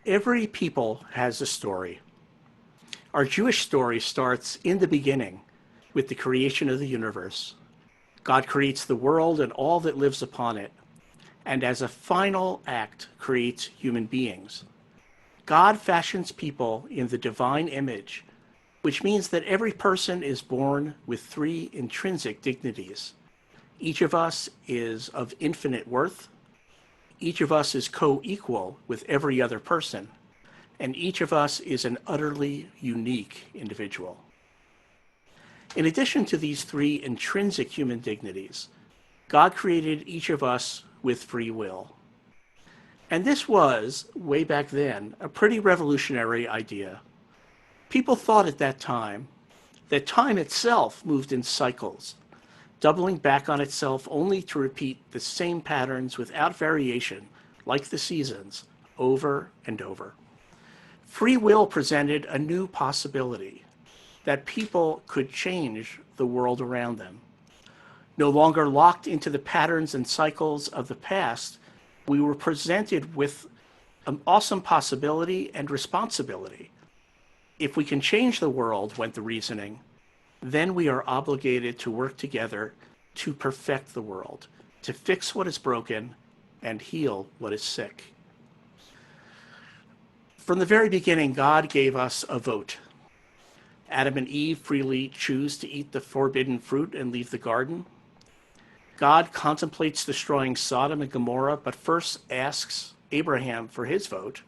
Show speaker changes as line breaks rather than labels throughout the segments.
Every people has a story. Our Jewish story starts in the beginning with the creation of the universe. God creates the world and all that lives upon it, and as a final act creates human beings. God fashions people in the divine image, which means that every person is born with three intrinsic dignities. Each of us is of infinite worth. Each of us is co-equal with every other person, and each of us is an utterly unique individual. In addition to these three intrinsic human dignities, God created each of us with free will. And this was, way back then, a pretty revolutionary idea. People thought at that time that time itself moved in cycles, doubling back on itself only to repeat the same patterns without variation, like the seasons, over and over. Free will presented a new possibility that people could change the world around them. No longer locked into the patterns and cycles of the past, we were presented with an awesome possibility and responsibility. If we can change the world, went the reasoning, then we are obligated to work together to perfect the world, to fix what is broken and heal what is sick. From the very beginning, God gave us a vote. Adam and Eve freely choose to eat the forbidden fruit and leave the garden. God contemplates destroying Sodom and Gomorrah, but first asks Abraham for his vote.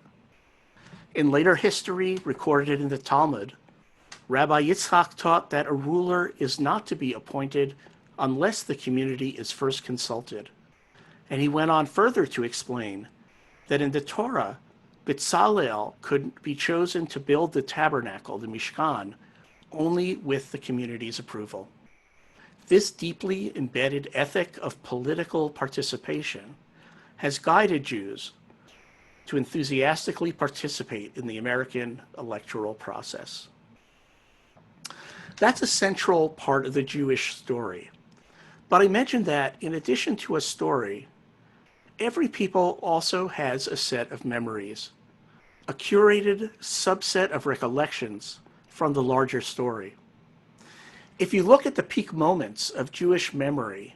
In later history, recorded in the Talmud, Rabbi Yitzchak taught that a ruler is not to be appointed unless the community is first consulted. And he went on further to explain that in the Torah, Bezalel could be chosen to build the tabernacle, the Mishkan, only with the community's approval. This deeply embedded ethic of political participation has guided Jews to enthusiastically participate in the American electoral process. That's a central part of the Jewish story. But I mentioned that in addition to a story, every people also has a set of memories, a curated subset of recollections from the larger story. If you look at the peak moments of Jewish memory,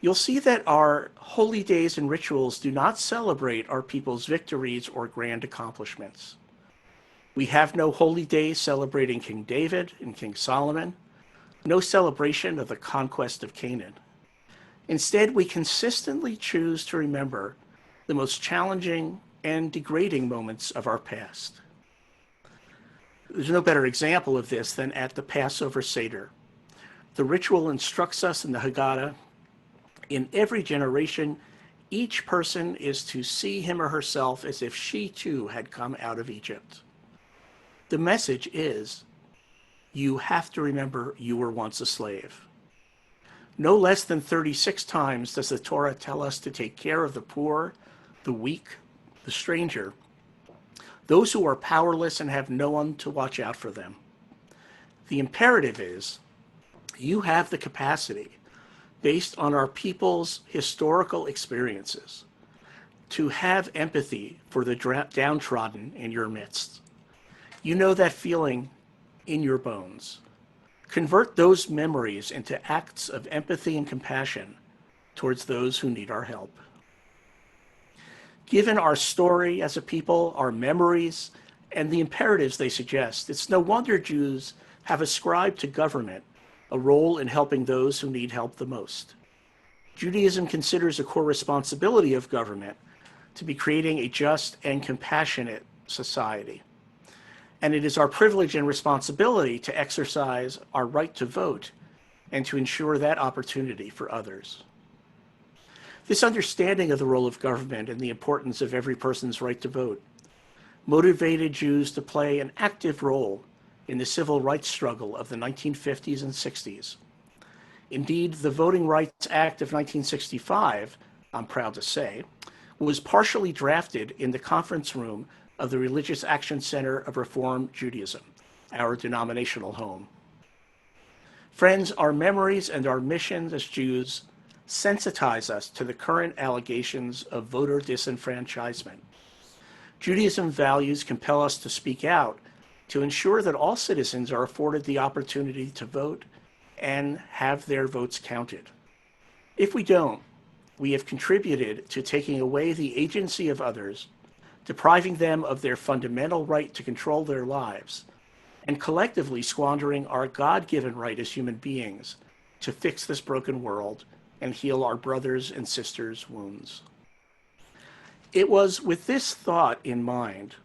you'll see that our holy days and rituals do not celebrate our people's victories or grand accomplishments. We have no holy days celebrating King David and King Solomon, no celebration of the conquest of Canaan. Instead, we consistently choose to remember the most challenging and degrading moments of our past. There's no better example of this than at the Passover Seder. The ritual instructs us in the Haggadah, in every generation, each person is to see him or herself as if she too had come out of Egypt. The message is, you have to remember you were once a slave. No less than 36 times does the Torah tell us to take care of the poor, the weak, the stranger, those who are powerless and have no one to watch out for them. The imperative is, you have the capacity, based on our people's historical experiences, to have empathy for the downtrodden in your midst. You know that feeling in your bones. Convert those memories into acts of empathy and compassion towards those who need our help. Given our story as a people, our memories, and the imperatives they suggest, it's no wonder Jews have ascribed to government a role in helping those who need help the most. Judaism considers a core responsibility of government to be creating a just and compassionate society. And it is our privilege and responsibility to exercise our right to vote and to ensure that opportunity for others. This understanding of the role of government and the importance of every person's right to vote motivated Jews to play an active role in the civil rights struggle of the 1950s and 60s. Indeed, the Voting Rights Act of 1965, I'm proud to say, was partially drafted in the conference room of the Religious Action Center of Reform Judaism, our denominational home. Friends, our memories and our missions as Jews sensitize us to the current allegations of voter disenfranchisement. Judaism values compel us to speak out to ensure that all citizens are afforded the opportunity to vote and have their votes counted. If we don't, we have contributed to taking away the agency of others, depriving them of their fundamental right to control their lives, and collectively squandering our God-given right as human beings to fix this broken world and heal our brothers and sisters' wounds. It was with this thought in mind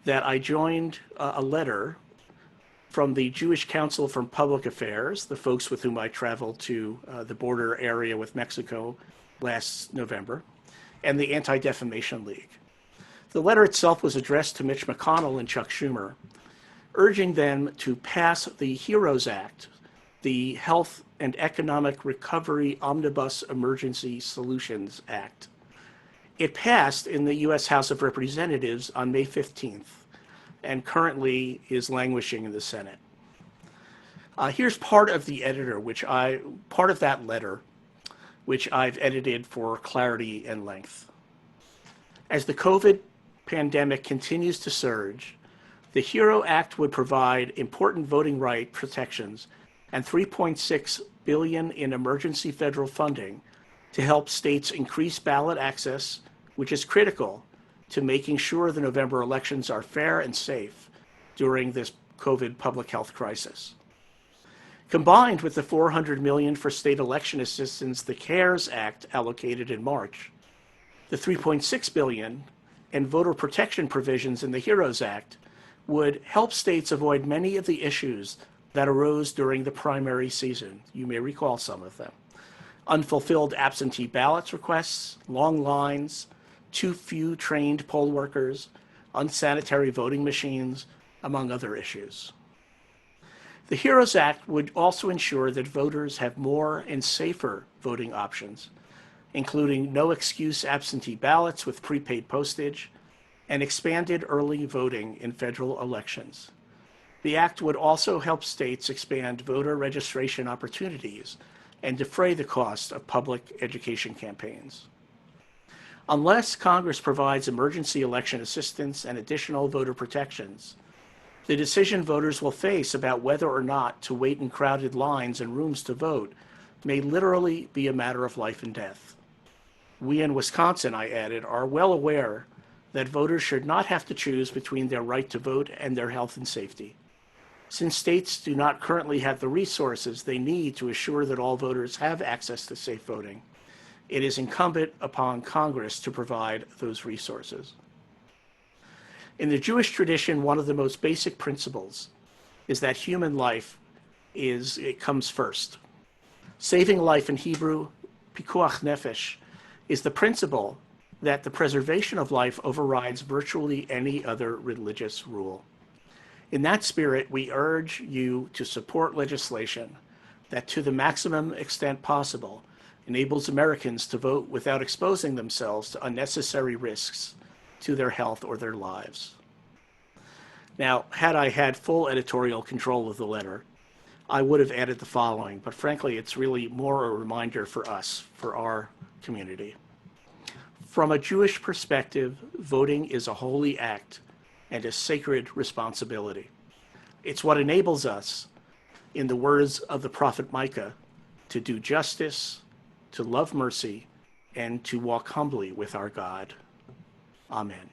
that I joined a letter from the Jewish Council for Public Affairs, the folks with whom I traveled to the border area with Mexico last November, and the Anti-Defamation League. The letter itself was addressed to Mitch McConnell and Chuck Schumer, urging them to pass the HEROES Act, the Health and Economic Recovery Omnibus Emergency Solutions Act. It passed in the U.S. House of Representatives on May 15th and currently is languishing in the Senate. Here's part of the part of that letter, which I've edited for clarity and length. As the COVID pandemic continues to surge, the HERO Act would provide important voting right protections and $3.6 billion in emergency federal funding to help states increase ballot access, which is critical to making sure the November elections are fair and safe during this COVID public health crisis. Combined with the $400 million for state election assistance the CARES Act allocated in March, the $3.6 billion and voter protection provisions in the HEROES Act would help states avoid many of the issues that arose during the primary season. You may recall some of them. Unfulfilled absentee ballots requests, long lines, too few trained poll workers, unsanitary voting machines, among other issues. The HEROES Act would also ensure that voters have more and safer voting options, including no-excuse absentee ballots with prepaid postage and expanded early voting in federal elections. The act would also help states expand voter registration opportunities and defray the cost of public education campaigns. Unless Congress provides emergency election assistance and additional voter protections, the decision voters will face about whether or not to wait in crowded lines and rooms to vote may literally be a matter of life and death. We in Wisconsin, I added, are well aware that voters should not have to choose between their right to vote and their health and safety. Since states do not currently have the resources they need to assure that all voters have access to safe voting, it is incumbent upon Congress to provide those resources. In the Jewish tradition, one of the most basic principles is that human life comes first. Saving life in Hebrew, pikuach nefesh, is the principle that the preservation of life overrides virtually any other religious rule. In that spirit, we urge you to support legislation that, to the maximum extent possible, enables Americans to vote without exposing themselves to unnecessary risks to their health or their lives. Now, had I had full editorial control of the letter, I would have added the following, but frankly, it's really more a reminder for us, for our community. From a Jewish perspective, voting is a holy act and a sacred responsibility. It's what enables us, in the words of the prophet Micah, to do justice, to love mercy, and to walk humbly with our God. Amen.